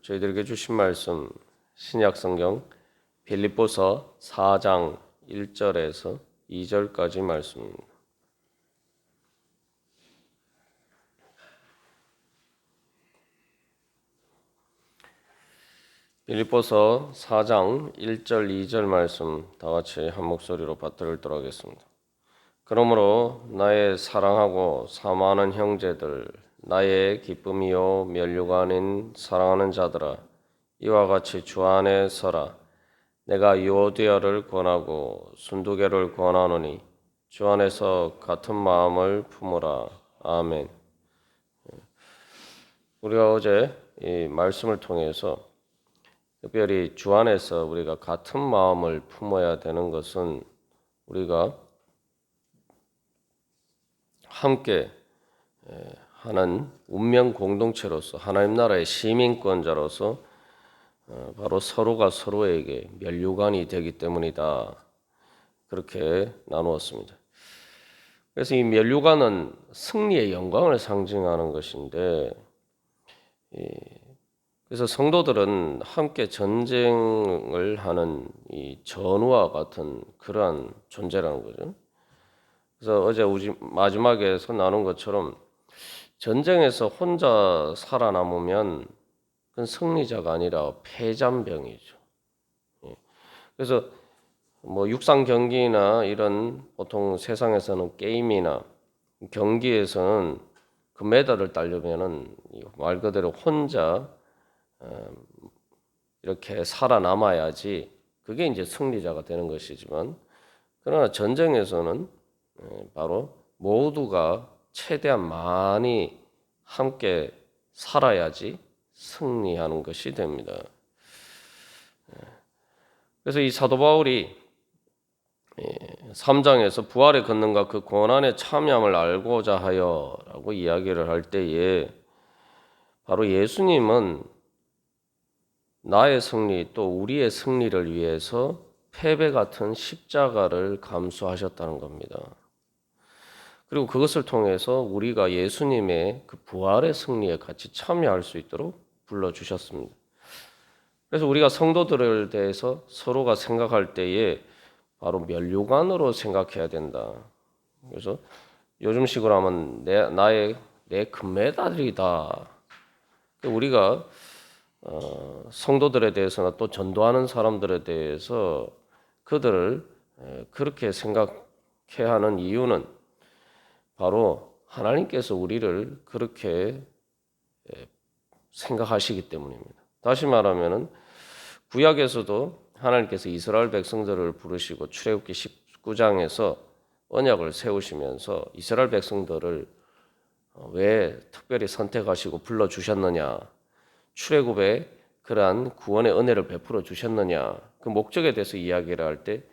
저희들에게 주신 말씀 신약성경 빌립보서 4장 1절에서 2절까지 말씀입니다. 빌립보서 4장 1절 2절 말씀 다같이 한 목소리로 받들도록 하겠습니다. 그러므로 나의 사랑하고 사모하는 형제들, 나의 기쁨이요 면류가 아닌 사랑하는 자들아, 이와 같이 주 안에 서라. 내가 유오디아를 권하고 순두개를 권하노니 주 안에서 같은 마음을 품으라. 아멘. 우리가 어제 이 말씀을 통해서 특별히 주 안에서 우리가 같은 마음을 품어야 되는 것은 우리가 함께 하는 운명 공동체로서 하나님 나라의 시민권자로서 바로 서로가 서로에게 면류관이 되기 때문이다. 그렇게 나누었습니다. 그래서 이 면류관은 승리의 영광을 상징하는 것인데, 그래서 성도들은 함께 전쟁을 하는 이 전우와 같은 그러한 존재라는 거죠. 그래서 어제 마지막에서 나눈 것처럼 전쟁에서 혼자 살아남으면 그건 승리자가 아니라 패잔병이죠. 그래서 뭐 육상 경기나 이런 보통 세상에서는 게임이나 경기에서는 그 메달을 따려면은 말 그대로 혼자 이렇게 살아남아야지 그게 이제 승리자가 되는 것이지만, 그러나 전쟁에서는 바로 모두가 최대한 많이 함께 살아야지 승리하는 것이 됩니다. 그래서 이 사도 바울이 3장에서 부활의 권능과 그 고난의 참여함을 알고자 하여라고 이야기를 할 때에 바로 예수님은 나의 승리 또 우리의 승리를 위해서 패배 같은 십자가를 감수하셨다는 겁니다. 그리고 그것을 통해서 우리가 예수님의 그 부활의 승리에 같이 참여할 수 있도록 불러주셨습니다. 그래서 우리가 성도들에 대해서 서로가 생각할 때에 바로 면류관으로 생각해야 된다. 그래서 요즘식으로 하면 내 금메달이다. 우리가 성도들에 대해서나 또 전도하는 사람들에 대해서 그들을 그렇게 생각해야 하는 이유는 바로 하나님께서 우리를 그렇게 생각하시기 때문입니다. 다시 말하면은 구약에서도 하나님께서 이스라엘 백성들을 부르시고 출애굽기 19장에서 언약을 세우시면서 이스라엘 백성들을 왜 특별히 선택하시고 불러주셨느냐, 출애굽에 그러한 구원의 은혜를 베풀어 주셨느냐, 그 목적에 대해서 이야기를 할 때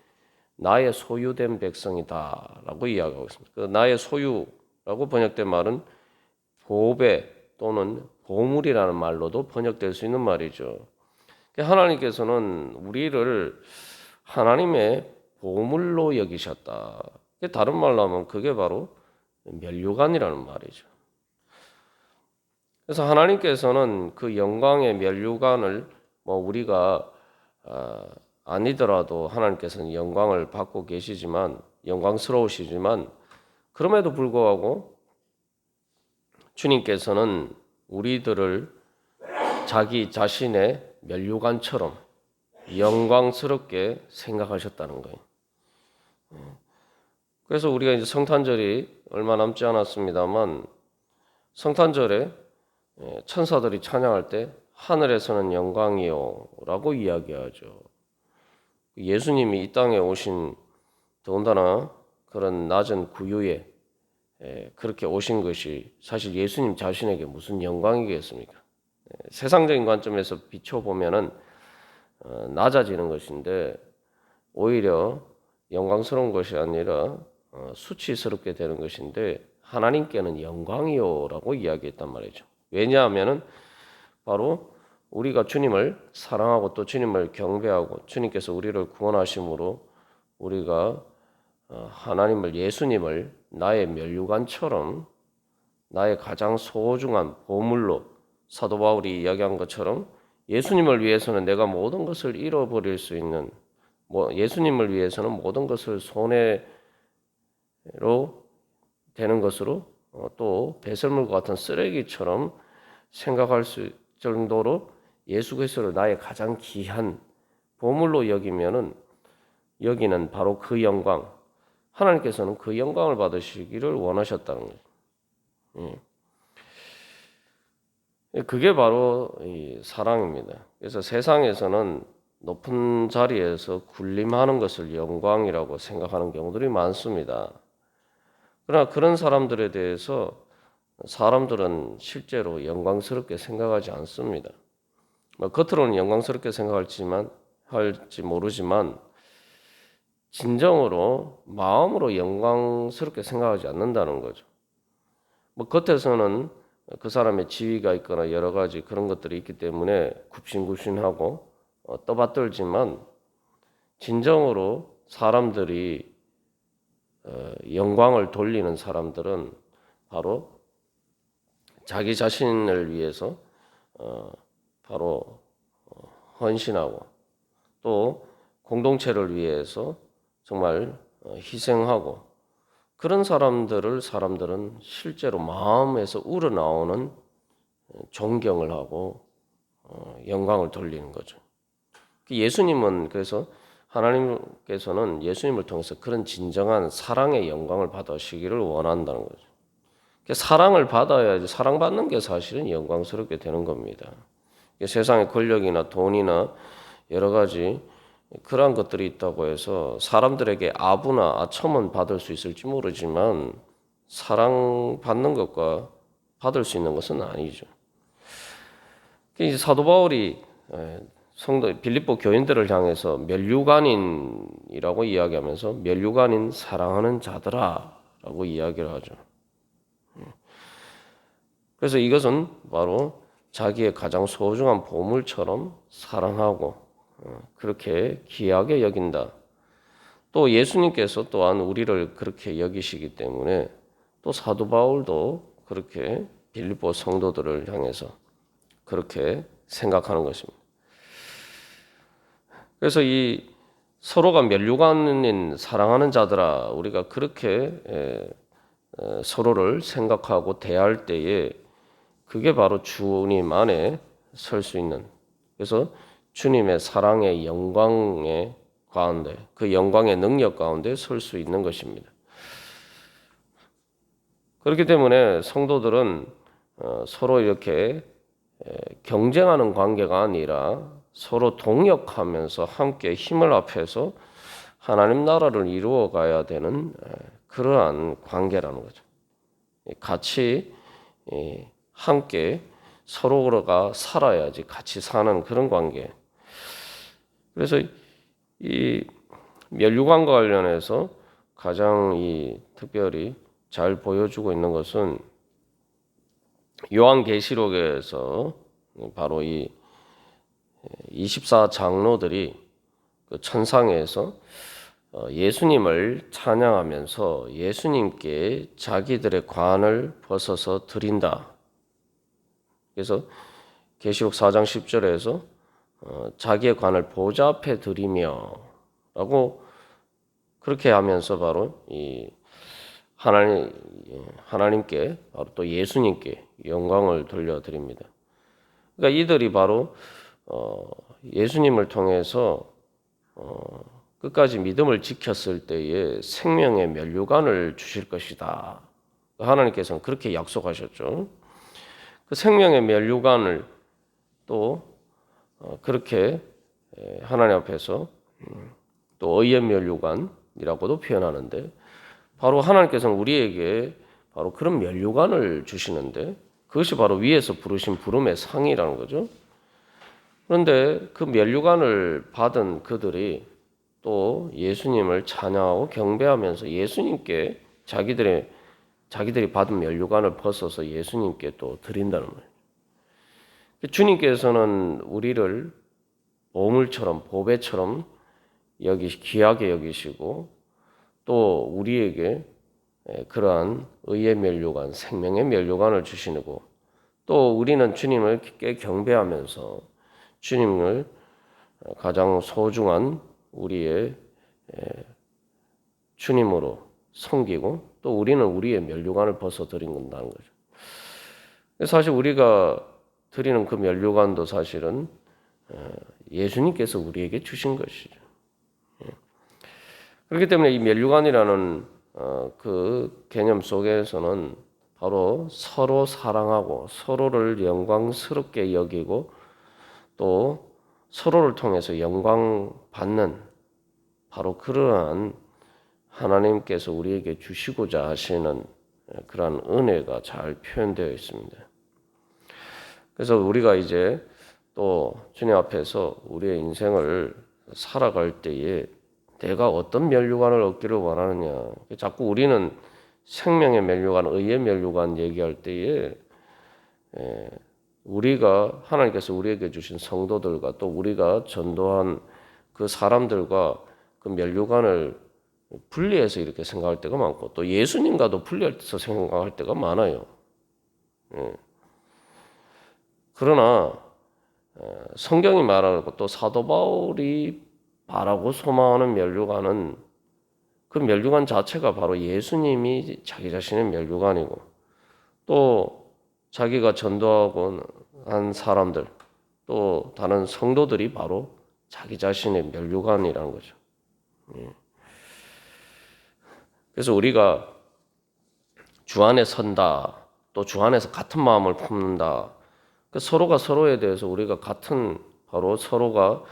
나의 소유된 백성이다라고 이야기하고 있습니다. 그 나의 소유라고 번역된 말은 보배 또는 보물이라는 말로도 번역될 수 있는 말이죠. 하나님께서는 우리를 하나님의 보물로 여기셨다. 다른 말로 하면 그게 바로 면류관이라는 말이죠. 그래서 하나님께서는 그 영광의 면류관을 우리가 아니더라도 하나님께서는 영광을 받고 계시지만, 영광스러우시지만, 그럼에도 불구하고 주님께서는 우리들을 자기 자신의 면류관처럼 영광스럽게 생각하셨다는 거예요. 그래서 우리가 이제 성탄절이 얼마 남지 않았습니다만, 성탄절에 천사들이 찬양할 때 하늘에서는 영광이요 라고 이야기하죠. 예수님이 이 땅에 오신, 더군다나 그런 낮은 구유에 그렇게 오신 것이 사실 예수님 자신에게 무슨 영광이겠습니까? 세상적인 관점에서 비춰보면은 낮아지는 것인데 오히려 영광스러운 것이 아니라 수치스럽게 되는 것인데, 하나님께는 영광이요라고 이야기했단 말이죠. 왜냐하면은 바로 우리가 주님을 사랑하고 또 주님을 경배하고 주님께서 우리를 구원하심으로 우리가 하나님을, 예수님을 나의 면류관처럼 나의 가장 소중한 보물로 사도 바울이 이야기한 것처럼 예수님을 위해서는 내가 모든 것을 잃어버릴 수 있는, 예수님을 위해서는 모든 것을 손해로 되는 것으로 또 배설물과 같은 쓰레기처럼 생각할 수 정도로 예수 그리스도를 나의 가장 귀한 보물로 여기는 바로 그 영광, 하나님께서는 그 영광을 받으시기를 원하셨다는 거죠. 그게 바로 이 사랑입니다. 그래서 세상에서는 높은 자리에서 군림하는 것을 영광이라고 생각하는 경우들이 많습니다. 그러나 그런 사람들에 대해서 사람들은 실제로 영광스럽게 생각하지 않습니다. 겉으로는 영광스럽게 할지 모르지만 진정으로 마음으로 영광스럽게 생각하지 않는다는 거죠. 겉에서는 그 사람의 지위가 있거나 여러 가지 그런 것들이 있기 때문에 굽신굽신하고 떠받들지만 진정으로 사람들이 영광을 돌리는 사람들은 바로 자기 자신을 위해서 바로 헌신하고 또 공동체를 위해서 정말 희생하고 그런 사람들은 실제로 마음에서 우러나오는 존경을 하고 영광을 돌리는 거죠. 예수님은 그래서 하나님께서는 예수님을 통해서 그런 진정한 사랑의 영광을 받으시기를 원한다는 거죠. 사랑을 받아야지 사랑받는 게 사실은 영광스럽게 되는 겁니다. 세상의 권력이나 돈이나 여러 가지 그러한 것들이 있다고 해서 사람들에게 아부나 아첨은 받을 수 있을지 모르지만 사랑받는 것과 받을 수 있는 것은 아니죠. 사도 바울이 성도 빌립보 교인들을 향해서 면류관인이라고 이야기하면서 면류관인 사랑하는 자들아라고 이야기를 하죠. 그래서 이것은 바로 자기의 가장 소중한 보물처럼 사랑하고 그렇게 귀하게 여긴다. 또 예수님께서 또한 우리를 그렇게 여기시기 때문에 또 사도 바울도 그렇게 빌립보 성도들을 향해서 그렇게 생각하는 것입니다. 그래서 이 서로가 면류관인 사랑하는 자들아 우리가 그렇게 서로를 생각하고 대할 때에 그게 바로 주님 안에 설 수 있는 그래서 주님의 사랑의 영광의 가운데 그 영광의 능력 가운데 설 수 있는 것입니다. 그렇기 때문에 성도들은 서로 이렇게 경쟁하는 관계가 아니라 서로 동역하면서 함께 힘을 합해서 하나님 나라를 이루어 가야 되는 그러한 관계라는 거죠. 같이 함께 서로가 살아야지 같이 사는 그런 관계. 그래서 이 면류관과 관련해서 가장 특별히 잘 보여주고 있는 것은 요한계시록에서 바로 이 24장로들이 그 천상에서 예수님을 찬양하면서 예수님께 자기들의 관을 벗어서 드린다. 그래서 계시록 4장 10절에서 자기의 관을 보좌 앞에 드리며 라고 그렇게 하면서 바로 이 하나님께 바로 또 예수님께 영광을 돌려드립니다. 그러니까 이들이 바로 예수님을 통해서 끝까지 믿음을 지켰을 때에 생명의 면류관을 주실 것이다. 하나님께서는 그렇게 약속하셨죠. 그 생명의 면류관을 또 그렇게 하나님 앞에서 또 의의 면류관이라고도 표현하는데 바로 하나님께서는 우리에게 바로 그런 면류관을 주시는데 그것이 바로 위에서 부르신 부름의 상이라는 거죠. 그런데 그 면류관을 받은 그들이 또 예수님을 찬양하고 경배하면서 예수님께 자기들이 받은 면류관을 벗어서 예수님께 또 드린다는 거예요. 주님께서는 우리를 보물처럼 보배처럼 귀하게 여기시고 또 우리에게 그러한 의의 면류관, 생명의 면류관을 주시고 또 우리는 주님을 깊게 경배하면서 주님을 가장 소중한 우리의 주님으로 섬기고 또 우리는 우리의 면류관을 벗어드린다는 거죠. 사실 우리가 드리는 그 면류관도 사실은 예수님께서 우리에게 주신 것이죠. 그렇기 때문에 이 면류관이라는 그 개념 속에서는 바로 서로 사랑하고 서로를 영광스럽게 여기고 또 서로를 통해서 영광 받는 바로 그러한 하나님께서 우리에게 주시고자 하시는 그러한 은혜가 잘 표현되어 있습니다. 그래서 우리가 이제 또 주님 앞에서 우리의 인생을 살아갈 때에 내가 어떤 면류관을 얻기를 원하느냐. 자꾸 우리는 생명의 면류관, 의의 면류관 얘기할 때에 우리가 하나님께서 우리에게 주신 성도들과 또 우리가 전도한 그 사람들과 그 면류관을 분리해서 이렇게 생각할 때가 많고 또 예수님과도 분리해서 생각할 때가 많아요. 그러나 성경이 말하고 또 사도 바울이 바라고 소망하는 면류관은 그 면류관 자체가 바로 예수님이 자기 자신의 면류관이고 또 자기가 전도하고 한 사람들 또 다른 성도들이 바로 자기 자신의 면류관이라는 거죠. 그래서 우리가 주 안에 선다, 또 주 안에서 같은 마음을 품는다. 그 서로가 서로에 대해서 우리가 같은 바로 서로가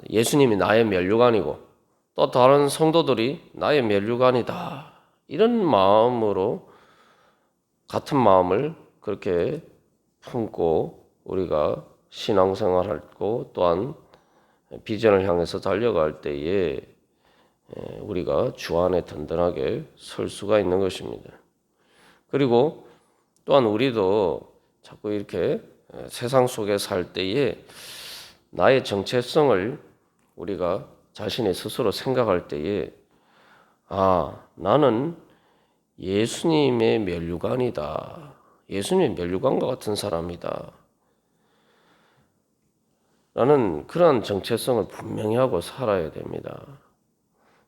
예수님이 나의 면류관이고 또 다른 성도들이 나의 면류관이다. 이런 마음으로 같은 마음을 그렇게 품고 우리가 신앙생활하고 또한 비전을 향해서 달려갈 때에 우리가 주 안에 든든하게 설 수가 있는 것입니다. 그리고 또한 우리도 자꾸 이렇게 세상 속에 살 때에 나의 정체성을 우리가 자신이 스스로 생각할 때에 나는 예수님의 면류관이다. 예수님의 면류관과 같은 사람이다. 라는 그런 정체성을 분명히 하고 살아야 됩니다.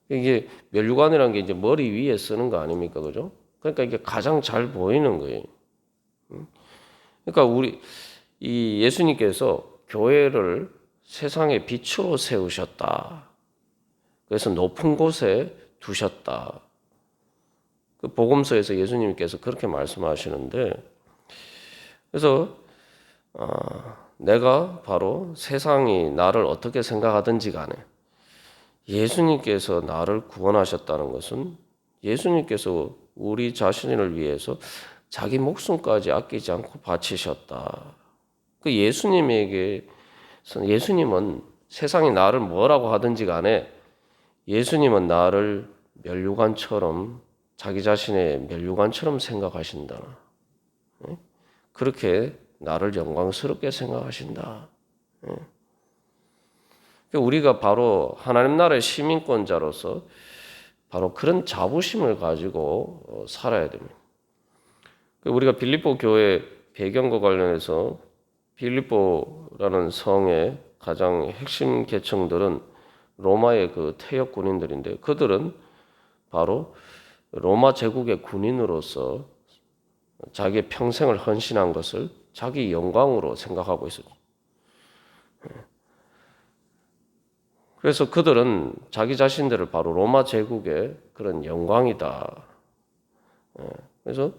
이게 면류관이라는 게 이제 머리 위에 쓰는 거 아닙니까? 그죠? 그러니까 이게 가장 잘 보이는 거예요. 그러니까 이 예수님께서 교회를 세상의 빛으로 세우셨다. 그래서 높은 곳에 두셨다. 그 복음서에서 예수님께서 그렇게 말씀하시는데, 그래서 내가 바로 세상이 나를 어떻게 생각하든지 간에 예수님께서 나를 구원하셨다는 것은 예수님께서 우리 자신을 위해서 자기 목숨까지 아끼지 않고 바치셨다. 그 예수님은 세상이 나를 뭐라고 하든지 간에 예수님은 나를 면류관처럼 자기 자신의 면류관처럼 생각하신다. 그렇게 나를 영광스럽게 생각하신다. 우리가 바로 하나님 나라의 시민권자로서 바로 그런 자부심을 가지고 살아야 됩니다. 우리가 빌립보 교회 배경과 관련해서 빌립보라는 성의 가장 핵심 계층들은 로마의 그 퇴역 군인들인데 그들은 바로 로마 제국의 군인으로서 자기의 평생을 헌신한 것을 자기 영광으로 생각하고 있었죠. 그래서 그들은 자기 자신들을 바로 로마 제국의 그런 영광이다. 그래서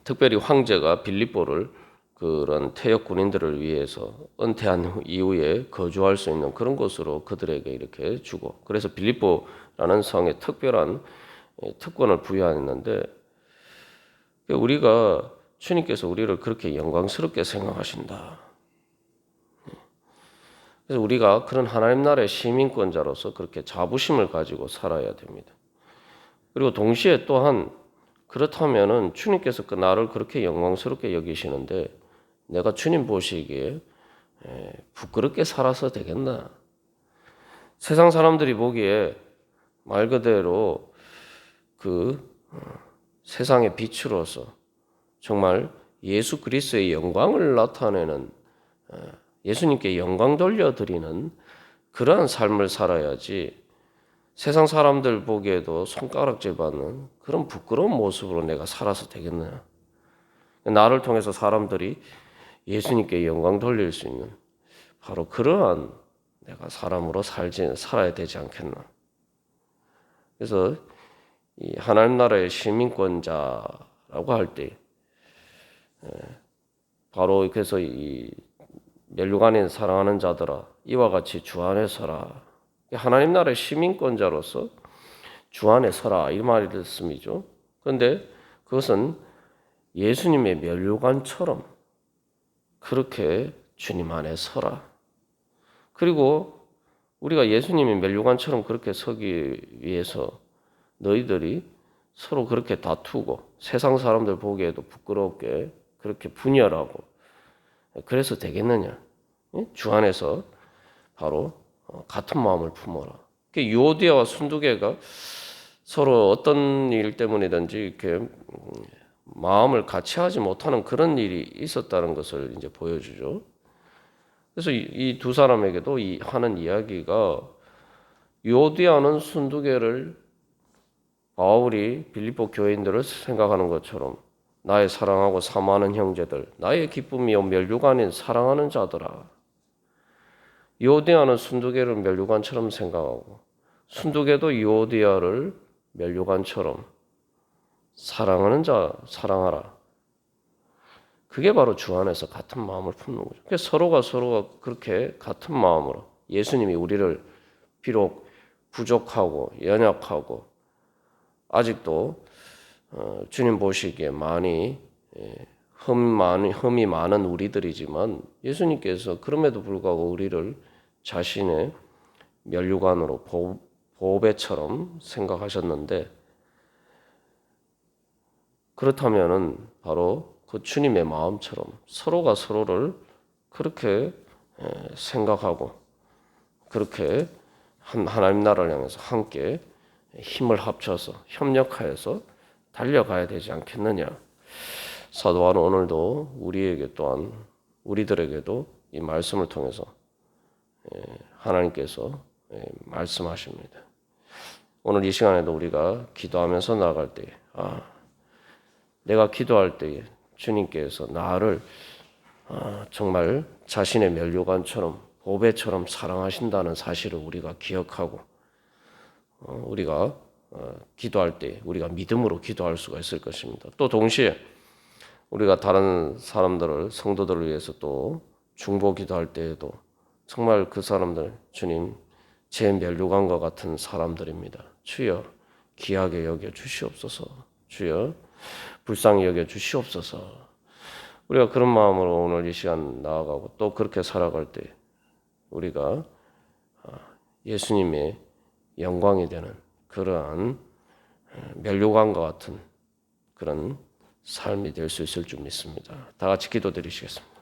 특별히 황제가 빌립보를 그런 퇴역 군인들을 위해서 은퇴한 이후에 거주할 수 있는 그런 곳으로 그들에게 이렇게 주고 그래서 빌립보라는 성에 특별한 특권을 부여했는데 우리가 주님께서 우리를 그렇게 영광스럽게 생각하신다. 그래서 우리가 그런 하나님 나라의 시민권자로서 그렇게 자부심을 가지고 살아야 됩니다. 그리고 동시에 또한 그렇다면은 주님께서 나를 그렇게 영광스럽게 여기시는데 내가 주님 보시기에 부끄럽게 살아서 되겠나? 세상 사람들이 보기에 말 그대로 그 세상의 빛으로서 정말 예수 그리스도의 영광을 나타내는 예수님께 영광 돌려드리는 그러한 삶을 살아야지 세상 사람들 보기에도 손가락질 받는 그런 부끄러운 모습으로 내가 살아서 되겠느냐. 나를 통해서 사람들이 예수님께 영광 돌릴 수 있는 바로 그러한 내가 사람으로 살아야 되지 않겠나. 그래서 이 하나님 나라의 시민권자라고 할 때 바로 그래서 이 멸류관인 사랑하는 자들아 이와 같이 주 안에 서라. 하나님 나라의 시민권자로서 주 안에 서라 이 말씀이죠. 그런데 그것은 예수님의 멸류관처럼 그렇게 주님 안에 서라. 그리고 우리가 예수님의 멸류관처럼 그렇게 서기 위해서 너희들이 서로 그렇게 다투고 세상 사람들 보기에도 부끄럽게 그렇게 분열하고 그래서 되겠느냐? 주 안에서 바로 같은 마음을 품어라. 유오디아와 순두개가 서로 어떤 일 때문이든지 이렇게 마음을 같이 하지 못하는 그런 일이 있었다는 것을 이제 보여주죠. 그래서 이 두 사람에게도 하는 이야기가 유오디아는 순두개를 바울이 빌립보 교인들을 생각하는 것처럼 나의 사랑하고 사모하는 형제들, 나의 기쁨이요 멸류관인 사랑하는 자들아. 유오디아는 순두개를 멸류관처럼 생각하고 순두개도 유오디아를 멸류관처럼 사랑하는 자 사랑하라. 그게 바로 주 안에서 같은 마음을 품는 거죠. 그래서 서로가 그렇게 같은 마음으로 예수님이 우리를 비록 부족하고 연약하고 아직도 주님 보시기에 많이 흠이 많은 우리들이지만 예수님께서 그럼에도 불구하고 우리를 자신의 멸류관으로 보배처럼 생각하셨는데 그렇다면은 바로 그 주님의 마음처럼 서로가 서로를 그렇게 생각하고 그렇게 하나님 나라를 향해서 함께 힘을 합쳐서 협력하여서 달려가야 되지 않겠느냐. 사도 바울은 오늘도 우리에게 또한 우리들에게도 이 말씀을 통해서 하나님께서 말씀하십니다. 오늘 이 시간에도 우리가 기도하면서 나아갈 때 내가 기도할 때에 주님께서 나를 정말 자신의 멸류관처럼 보배처럼 사랑하신다는 사실을 우리가 기억하고 우리가 기도할 때 우리가 믿음으로 기도할 수가 있을 것입니다. 또 동시에 우리가 다른 사람들을 성도들을 위해서 또 중보 기도할 때에도 정말 그 사람들 주님 제 멸류관과 같은 사람들입니다. 주여 귀하게 여겨 주시옵소서. 주여 불쌍히 여겨 주시옵소서. 우리가 그런 마음으로 오늘 이 시간 나아가고 또 그렇게 살아갈 때 우리가 예수님의 영광이 되는 그러한 멸류관과 같은 그런 삶이 될 수 있을 줄 믿습니다. 다 같이 기도드리시겠습니다.